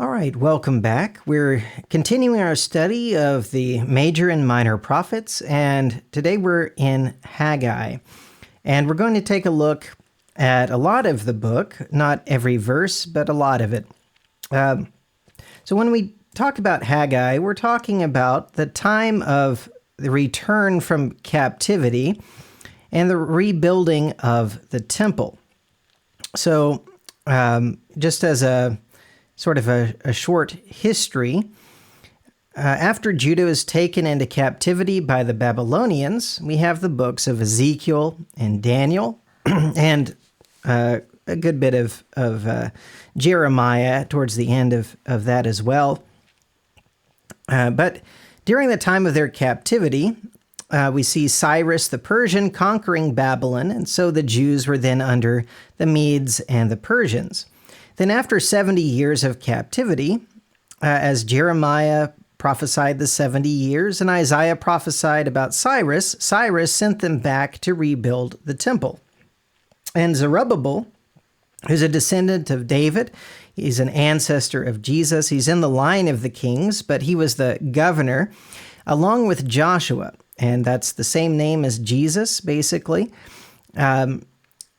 All right, welcome back. We're continuing our study of the major and minor prophets, and today we're in Haggai. And we're going to take a look at a lot of the book, not every verse, but a lot of it. So when we talk about Haggai, we're talking about the time of the return from captivity and the rebuilding of the temple. So just as a sort of a short history, after Judah is taken into captivity by the Babylonians, we have the books of Ezekiel and Daniel, and a good bit of Jeremiah towards the end of that as well. But during the time of their captivity, we see Cyrus the Persian conquering Babylon, and so the Jews were then under the Medes and the Persians. Then after 70 years of captivity, as Jeremiah prophesied the 70 years and Isaiah prophesied about Cyrus sent them back to rebuild the temple. And Zerubbabel, who's a descendant of David, he's an ancestor of Jesus, he's in the line of the kings, but he was the governor, along with Joshua, and that's the same name as Jesus, basically.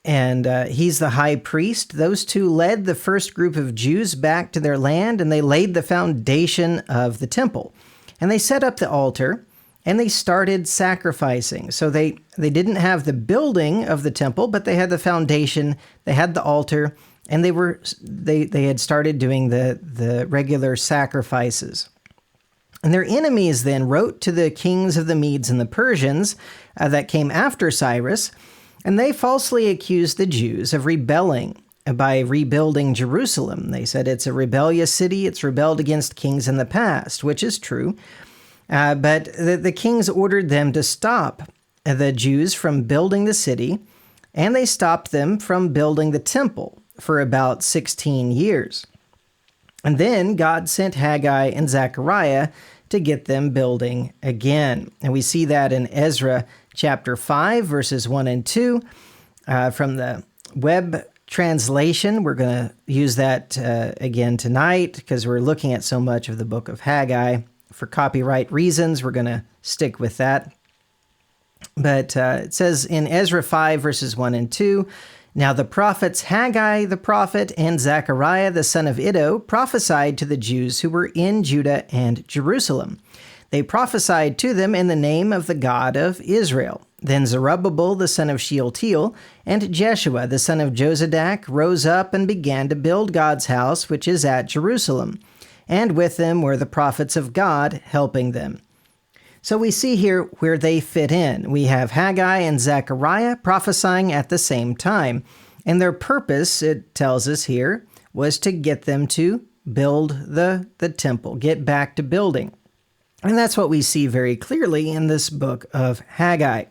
And he's the high priest. Those two led the first group of Jews back to their land, and they laid the foundation of the temple. And they set up the altar, and they started sacrificing. So they didn't have the building of the temple, but they had the foundation, they had the altar, and they had started doing the regular sacrifices. And their enemies then wrote to the kings of the Medes and the Persians that came after Cyrus, and they falsely accused the Jews of rebelling by rebuilding Jerusalem. They said it's a rebellious city, it's rebelled against kings in the past, which is true. But the kings ordered them to stop the Jews from building the city, and they stopped them from building the temple for about 16 years. And then God sent Haggai and Zechariah to get them building again. And we see that in Ezra chapter 5, verses 1 and 2. From the web translation, we're going to use that again tonight because we're looking at so much of the book of Haggai. For copyright reasons, we're going to stick with that. But it says in Ezra 5, verses 1 and 2, "Now the prophets Haggai the prophet and Zechariah the son of Iddo prophesied to the Jews who were in Judah and Jerusalem. They prophesied to them in the name of the God of Israel. Then Zerubbabel the son of Shealtiel and Jeshua the son of Jozadak rose up and began to build God's house, which is at Jerusalem. And with them were the prophets of God helping them." So we see here where they fit in. We have Haggai and Zechariah prophesying at the same time. And their purpose, it tells us here, was to get them to build the temple, get back to building. And that's what we see very clearly in this book of Haggai.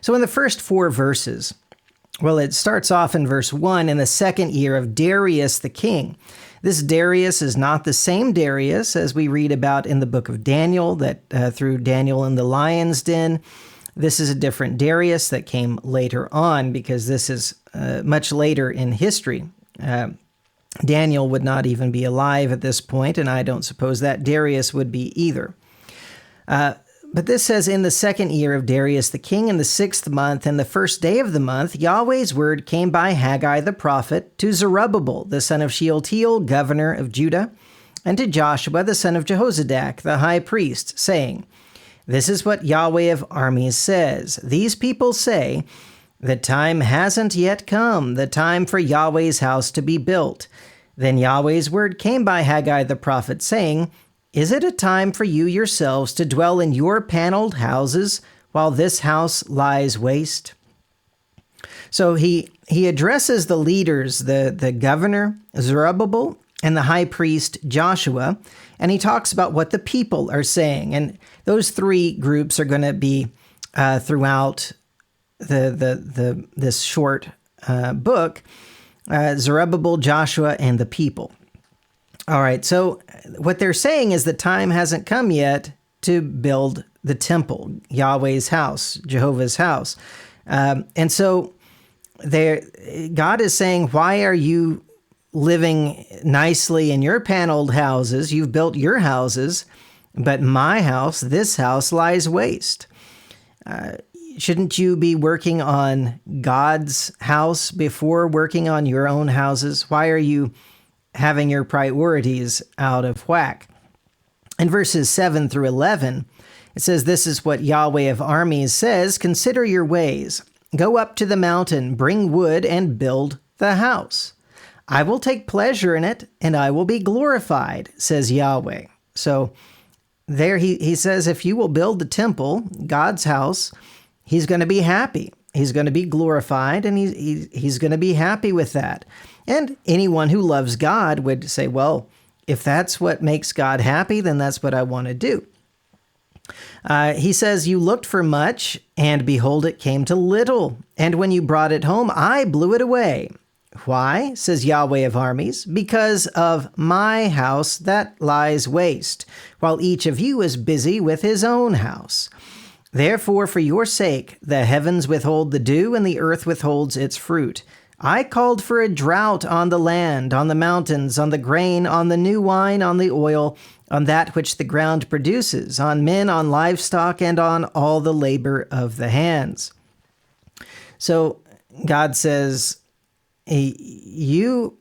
So in the first 4 verses, well, it starts off in verse 1, in the second year of Darius the king. This Darius is not the same Darius as we read about in the book of Daniel, that threw Daniel in the lion's den. This is a different Darius that came later on, because this is much later in history. Daniel would not even be alive at this point, and I don't suppose that Darius would be either. But this says, in the second year of Darius the king, in the 6th month, and the first day of the month, Yahweh's word came by Haggai the prophet to Zerubbabel, the son of Shealtiel, governor of Judah, and to Joshua, the son of Jehozadak, the high priest, saying, "This is what Yahweh of armies says. These people say, the time hasn't yet come, the time for Yahweh's house to be built." Then Yahweh's word came by Haggai the prophet, saying, "Is it a time for you yourselves to dwell in your paneled houses while this house lies waste?" So he addresses the leaders, the governor, Zerubbabel, and the high priest, Joshua, and he talks about what the people are saying. And those 3 groups are going to be throughout this short book, Zerubbabel, Joshua, and the people. All right, so what they're saying is the time hasn't come yet to build the temple, Yahweh's house, Jehovah's house. And so God is saying, why are you living nicely in your paneled houses. You've built your houses, but my house, this house, lies waste. Shouldn't you be working on God's house before working on your own houses? Why are you having your priorities out of whack? In verses 7 through 11, it says, "This is what Yahweh of armies says, consider your ways. Go up to the mountain, bring wood, and build the house. I will take pleasure in it, and I will be glorified, says Yahweh." So there he says, if you will build the temple, God's house, he's going to be happy. He's going to be glorified, and he's going to be happy with that. And anyone who loves God would say, well, if that's what makes God happy, then that's what I want to do. He says, "You looked for much, and behold, it came to little. And when you brought it home, I blew it away. Why, says Yahweh of armies? Because of my house that lies waste, while each of you is busy with his own house. Therefore, for your sake, the heavens withhold the dew, and the earth withholds its fruit. I called for a drought on the land, on the mountains, on the grain, on the new wine, on the oil, on that which the ground produces, on men, on livestock, and on all the labor of the hands." So God says, you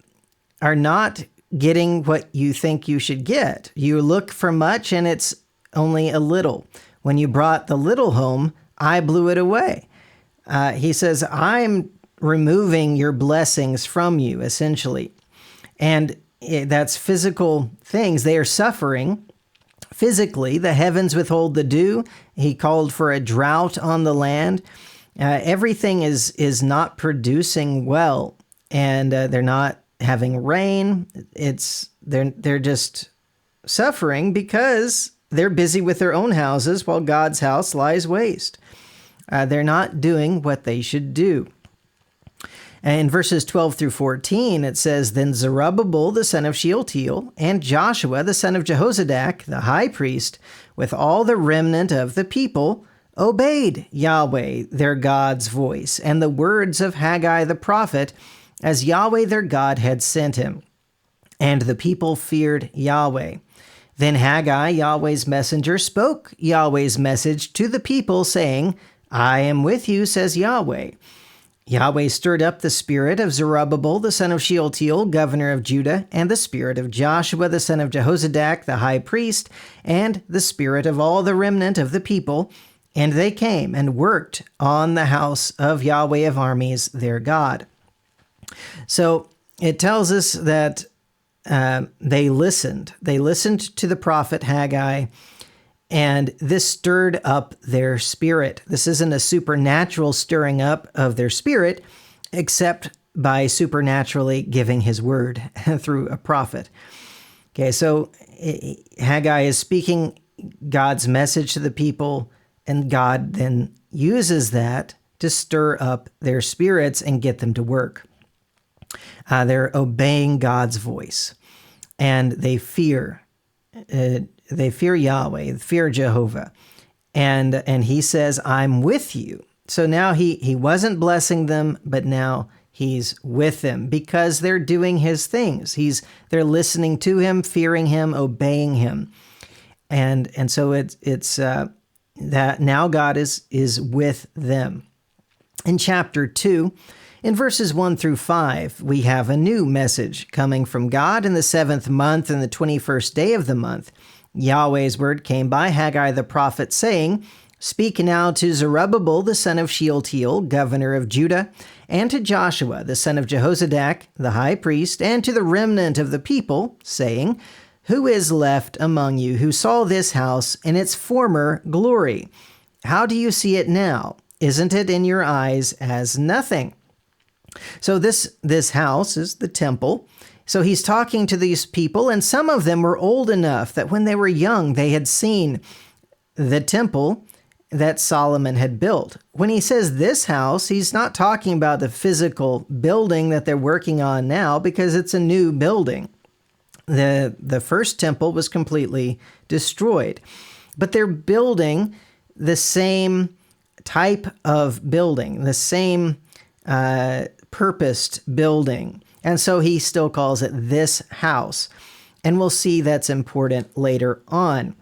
are not getting what you think you should get. You look for much, and it's only a little. When you brought the little home, I blew it away. He says, I'm removing your blessings from you, essentially. And that's physical things. They are suffering physically. The heavens withhold the dew. He called for a drought on the land. Everything is not producing well, and they're not having rain. They're just suffering because they're busy with their own houses while God's house lies waste. They're not doing what they should do. In verses 12 through 14, it says, "Then Zerubbabel, the son of Shealtiel, and Joshua, the son of Jehozadak, the high priest, with all the remnant of the people, obeyed Yahweh, their God's voice, and the words of Haggai the prophet, as Yahweh their God had sent him. And the people feared Yahweh. Then Haggai, Yahweh's messenger, spoke Yahweh's message to the people, saying, I am with you, says Yahweh. Yahweh stirred up the spirit of Zerubbabel, the son of Shealtiel, governor of Judah, and the spirit of Joshua, the son of Jehozadak, the high priest, and the spirit of all the remnant of the people, and they came and worked on the house of Yahweh of armies, their God." So it tells us that they listened. They listened to the prophet Haggai, and this stirred up their spirit. This isn't a supernatural stirring up of their spirit, except by supernaturally giving his word through a prophet. Okay, so Haggai is speaking God's message to the people, and God then uses that to stir up their spirits and get them to work. They're obeying God's voice, and they fear Yahweh, they fear Jehovah. And he says, I'm with you. So now he wasn't blessing them, but now he's with them because they're doing his things. They're listening to him, fearing him, obeying him. And so it's that now God is with them. In chapter 2, in verses 1 through 5, we have a new message coming from God. In the 7th month and the 21st day of the month, Yahweh's word came by Haggai the prophet, saying, Speak now to Zerubbabel, the son of Shealtiel, governor of Judah, and to Joshua, the son of Jehozadak, the high priest, and to the remnant of the people, saying, Who is left among you who saw this house in its former glory? How do you see it now? Isn't it in your eyes as nothing? So this house is the temple. So he's talking to these people, and some of them were old enough that when they were young, they had seen the temple that Solomon had built. When he says this house, he's not talking about the physical building that they're working on now, because it's a new building. The first temple was completely destroyed, but they're building the same type of building, the same purposed building. And so he still calls it this house. And we'll see that's important later on.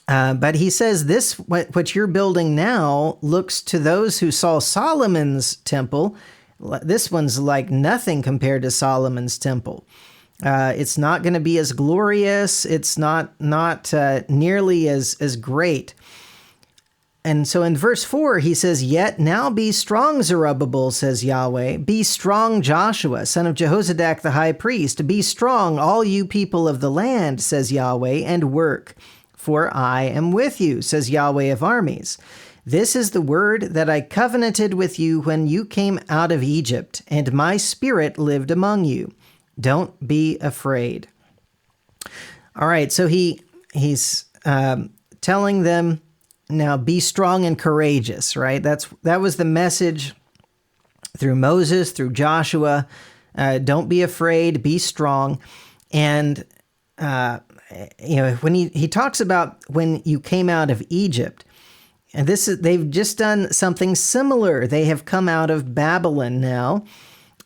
But he says this, what you're building now looks to those who saw Solomon's temple. This one's like nothing compared to Solomon's temple. It's not going to be as glorious. It's not nearly as great. And so in verse 4, he says, "Yet now be strong, Zerubbabel, says Yahweh. Be strong, Joshua, son of Jehozadak the high priest. Be strong, all you people of the land, says Yahweh, and work. For I am with you, says Yahweh of armies. This is the word that I covenanted with you when you came out of Egypt, and my spirit lived among you. Don't be afraid." All right, so he's telling them, now be strong and courageous, right? That was the message through Moses, through Joshua. Don't be afraid, be strong. And when he talks about when you came out of Egypt, and they've just done something similar. They have come out of Babylon now.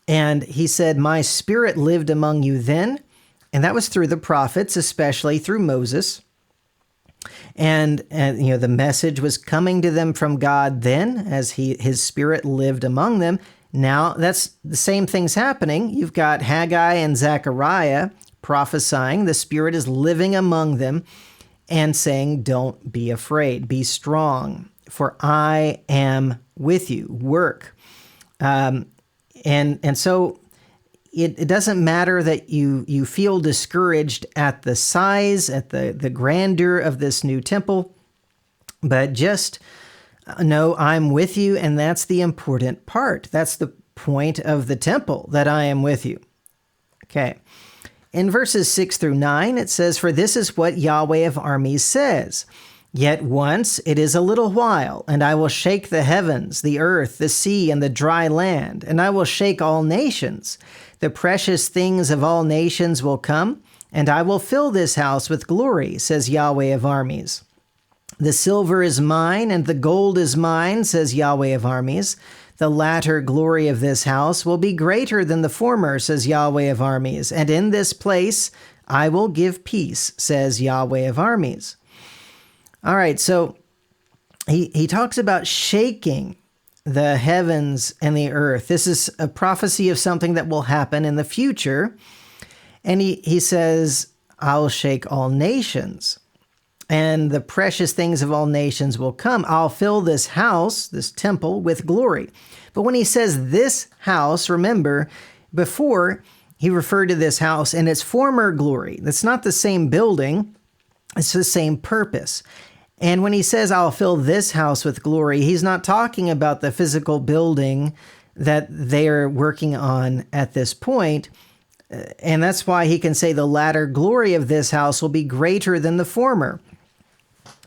And he said, "My spirit lived among you then." And that was through the prophets, especially through Moses. And the message was coming to them from God then, as his spirit lived among them. Now that's the same thing's happening. You've got Haggai and Zechariah prophesying. The spirit is living among them and saying, "Don't be afraid, be strong, for I am with you. Work." And so it doesn't matter that you feel discouraged at the size, at the grandeur of this new temple, but just know I'm with you, and that's the important part. That's the point of the temple, that I am with you. Okay. In verses 6 through 9, it says, "For this is what Yahweh of armies says. Yet once it is a little while, and I will shake the heavens, the earth, the sea, and the dry land, and I will shake all nations. The precious things of all nations will come, and I will fill this house with glory, says Yahweh of armies. The silver is mine, and the gold is mine, says Yahweh of armies. The latter glory of this house will be greater than the former, says Yahweh of armies. And in this place I will give peace, says Yahweh of armies." All right, so he talks about shaking the heavens and the earth. This is a prophecy of something that will happen in the future. And he says, "I'll shake all nations, and the precious things of all nations will come. I'll fill this house, this temple, with glory." But when he says this house, remember, before he referred to this house in its former glory. That's not the same building. It's the same purpose. And when he says, "I'll fill this house with glory," he's not talking about the physical building that they're working on at this point. And that's why he can say the latter glory of this house will be greater than the former.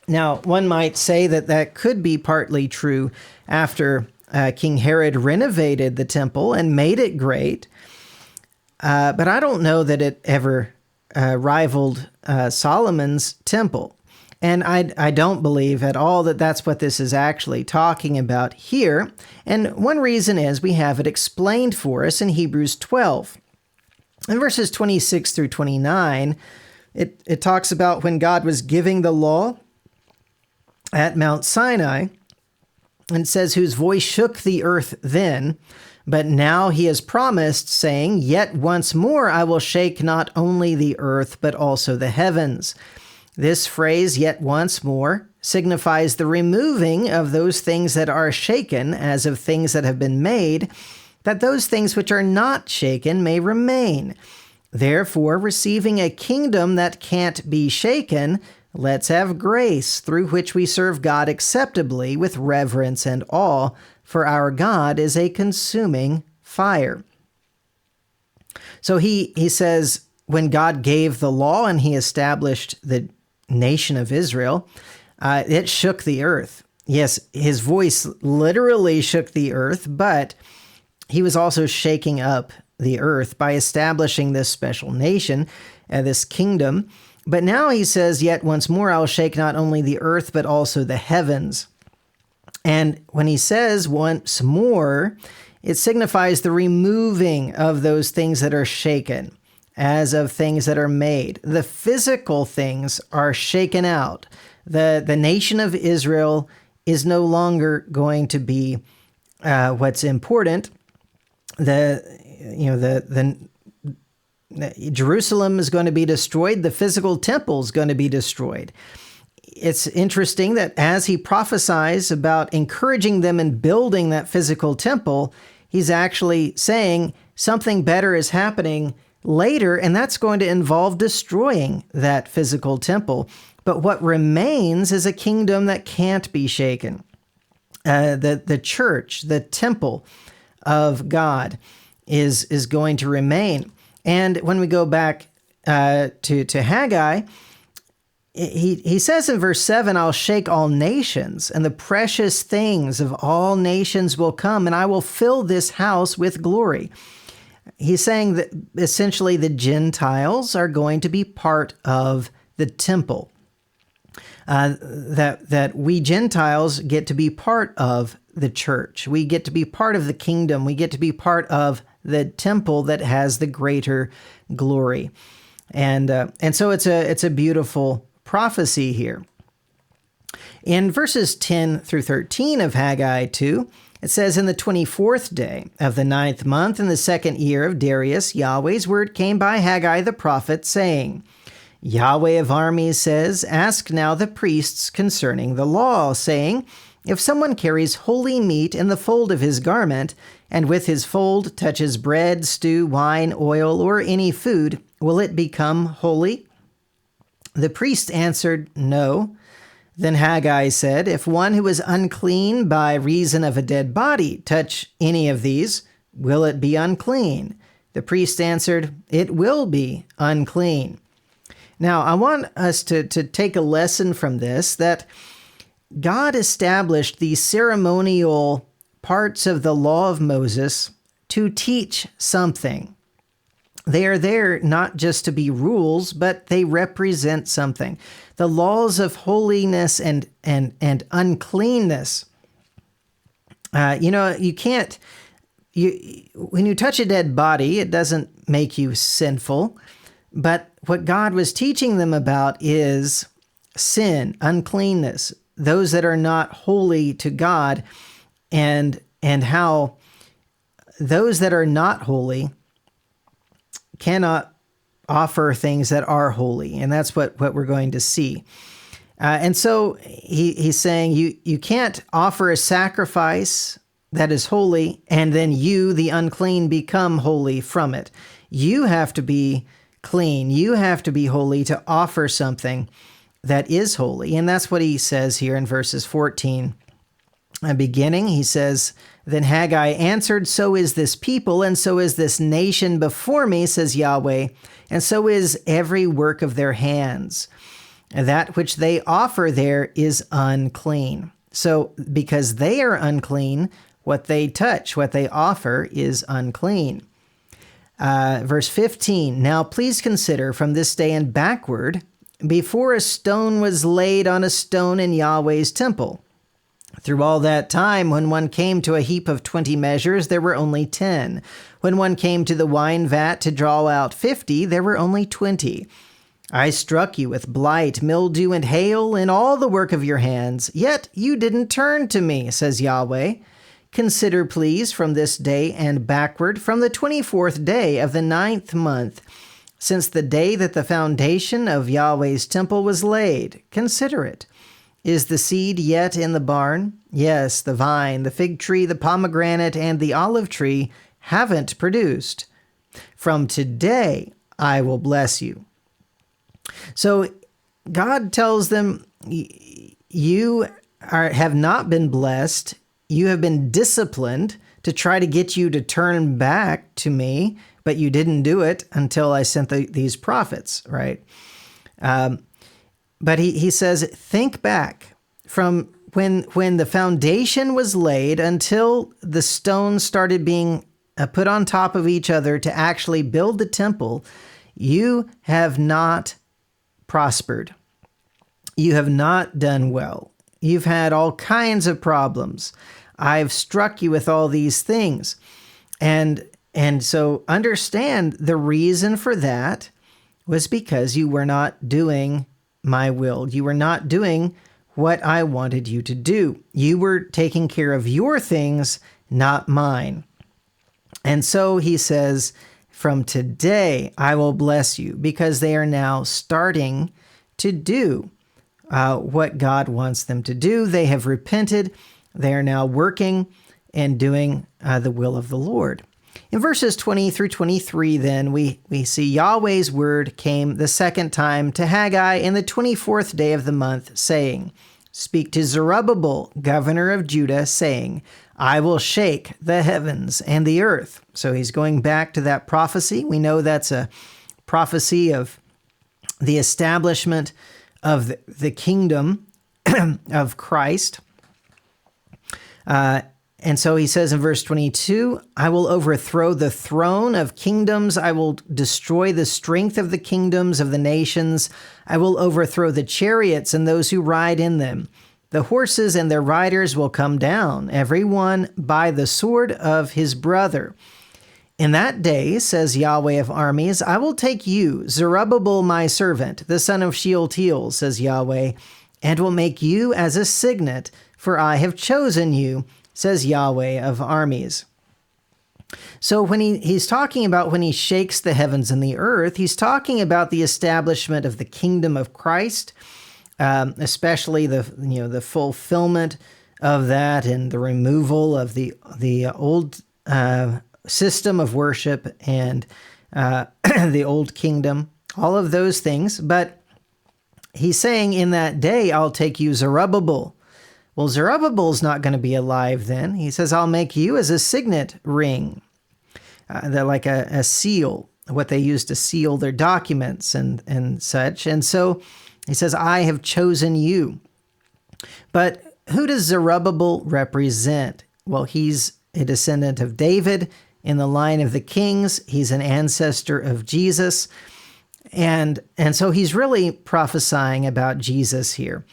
Now, one might say that could be partly true after King Herod renovated the temple and made it great. But I don't know that it ever rivaled Solomon's temple. And I don't believe at all that that's what this is actually talking about here. And one reason is we have it explained for us in Hebrews 12. In verses 26 through 29, it talks about when God was giving the law at Mount Sinai, and it says, "Whose voice shook the earth then, but now he has promised, saying, Yet once more I will shake not only the earth, but also the heavens." This phrase, "yet once more," signifies the removing of those things that are shaken, as of things that have been made, that those things which are not shaken may remain. Therefore, receiving a kingdom that can't be shaken, let's have grace through which we serve God acceptably with reverence and awe, for our God is a consuming fire. So he says, when God gave the law and he established the nation of Israel, it shook the earth. Yes, his voice literally shook the earth, but he was also shaking up the earth by establishing this special nation, this kingdom. But now he says, "Yet once more I'll shake not only the earth, but also the heavens." And when he says once more, It signifies the removing of those things that are shaken, as of things that are made. The physical things are shaken out. The nation of Israel is no longer going to be what's important. Jerusalem is going to be destroyed. The physical temple is going to be destroyed. It's interesting that as he prophesies about encouraging them in building that physical temple, he's actually saying something better is happening later, and that's going to involve destroying that physical temple. But what remains is a kingdom that can't be shaken. The church, the temple of God is going to remain. And when we go back to Haggai, he says in verse 7, I'll shake all nations, and the precious things of all nations will come, and I will fill this house with glory. He's saying that essentially the Gentiles are going to be part of the temple. That we Gentiles get to be part of the church. We get to be part of the kingdom. We get to be part of the temple that has the greater glory. And so it's a beautiful prophecy here. In verses 10 through 13 of Haggai 2, it says, in the 24th day of the 9th month, in the 2nd year of Darius, Yahweh's word came by Haggai the prophet, saying, Yahweh of armies says, ask now the priests concerning the law, saying, if someone carries holy meat in the fold of his garment, and with his fold touches bread, stew, wine, oil, or any food, will it become holy? The priest answered, no. Then Haggai said, if one who is unclean by reason of a dead body touch any of these, will it be unclean? The priest answered, it will be unclean. Now, I want us to take a lesson from this, that God established these ceremonial parts of the law of Moses to teach something. They are there not just to be rules, but they represent something. The laws of holiness and uncleanness. You can't. When you touch a dead body, it doesn't make you sinful. But what God was teaching them about is sin, uncleanness, those that are not holy to God, and how those that are not holy cannot offer things that are holy. And that's what we're going to see. And so he's saying you can't offer a sacrifice that is holy, and then you, the unclean, become holy from it. You have to be clean. You have to be holy to offer something that is holy. And that's what he says here in verses 14. Beginning, he says, then Haggai answered, so is this people, and so is this nation before me, says Yahweh, and so is every work of their hands. That which they offer there is unclean. So because they are unclean, what they touch, what they offer is unclean. Verse 15, now please consider from this day and backward, before a stone was laid on a stone in Yahweh's temple. Through all that time, when one came to a heap of 20 measures, there were only 10. When one came to the wine vat to draw out 50, there were only 20. I struck you with blight, mildew, and hail in all the work of your hands, yet you didn't turn to me, says Yahweh. Consider, please, from this day and backward, from the 24th day of the 9th month, since the day that the foundation of Yahweh's temple was laid. Consider it. Is the seed yet in the barn? Yes, the vine, the fig tree, the pomegranate, and the olive tree haven't produced. From today, I will bless you. So God tells them, you have not been blessed. You have been disciplined to try to get you to turn back to me, but you didn't do it until I sent these prophets, right? But he says, think back from when the foundation was laid until the stones started being put on top of each other to actually build the temple. You have not prospered. You have not done well. You've had all kinds of problems. I've struck you with all these things. And so understand the reason for that was because you were not doing my will. You were not doing what I wanted you to do. You were taking care of your things, not mine. And so he says, from today, I will bless you, because they are now starting to do what God wants them to do. They have repented. They are now working and doing the will of the Lord. In verses 20 through 23, then, we see Yahweh's word came the second time to Haggai in the 24th day of the month, saying, Speak to Zerubbabel, governor of Judah, saying, I will shake the heavens and the earth. So he's going back to that prophecy. We know that's a prophecy of the establishment of the kingdom of Christ. And so he says in verse 22, I will overthrow the throne of kingdoms. I will destroy the strength of the kingdoms of the nations. I will overthrow the chariots and those who ride in them. The horses and their riders will come down, every one by the sword of his brother. In that day, says Yahweh of armies, I will take you, Zerubbabel my servant, the son of Shealtiel, says Yahweh, and will make you as a signet, for I have chosen you, says Yahweh of armies. So when he's talking about when he shakes the heavens and the earth, he's talking about the establishment of the kingdom of Christ, especially the fulfillment of that and the removal of the old system of worship and the old kingdom, all of those things. But he's saying, in that day, I'll take you, Zerubbabel. Well, Zerubbabel's not going to be alive then. He says, I'll make you as a signet ring, like a seal, what they use to seal their documents and such. And so he says, I have chosen you. But who does Zerubbabel represent? Well, he's a descendant of David in the line of the kings. He's an ancestor of Jesus. And so he's really prophesying about Jesus here.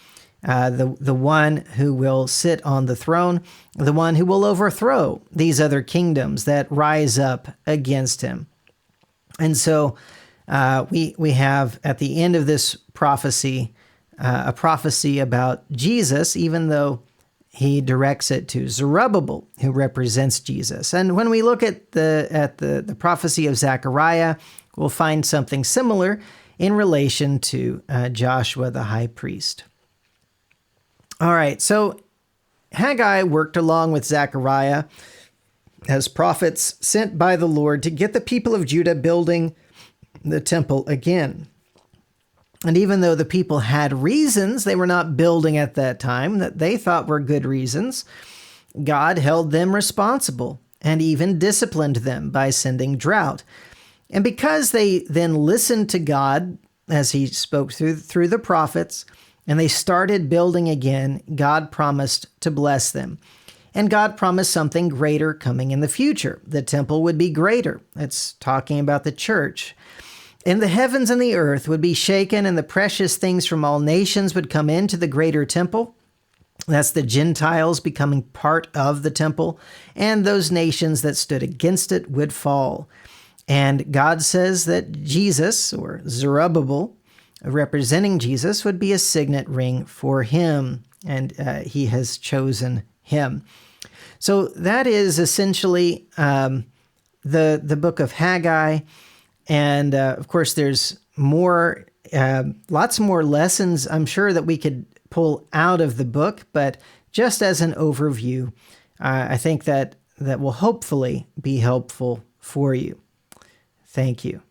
The one who will sit on the throne, the one who will overthrow these other kingdoms that rise up against him. And so we have at the end of this prophecy, a prophecy about Jesus, even though he directs it to Zerubbabel, who represents Jesus. And when we look at the prophecy of Zechariah, we'll find something similar in relation to Joshua the high priest. All right, so Haggai worked along with Zechariah as prophets sent by the Lord to get the people of Judah building the temple again. And even though the people had reasons they were not building at that time that they thought were good reasons, God held them responsible and even disciplined them by sending drought. And because they then listened to God as he spoke through the prophets, and they started building again, God promised to bless them. And God promised something greater coming in the future. The temple would be greater. It's talking about the church. And the heavens and the earth would be shaken, and the precious things from all nations would come into the greater temple. That's the Gentiles becoming part of the temple, and those nations that stood against it would fall. And God says that Jesus, or Zerubbabel, representing Jesus, would be a signet ring for him, and he has chosen him. So that is essentially the book of Haggai, and of course there's more, lots more lessons I'm sure that we could pull out of the book, but just as an overview, I think that will hopefully be helpful for you. Thank you.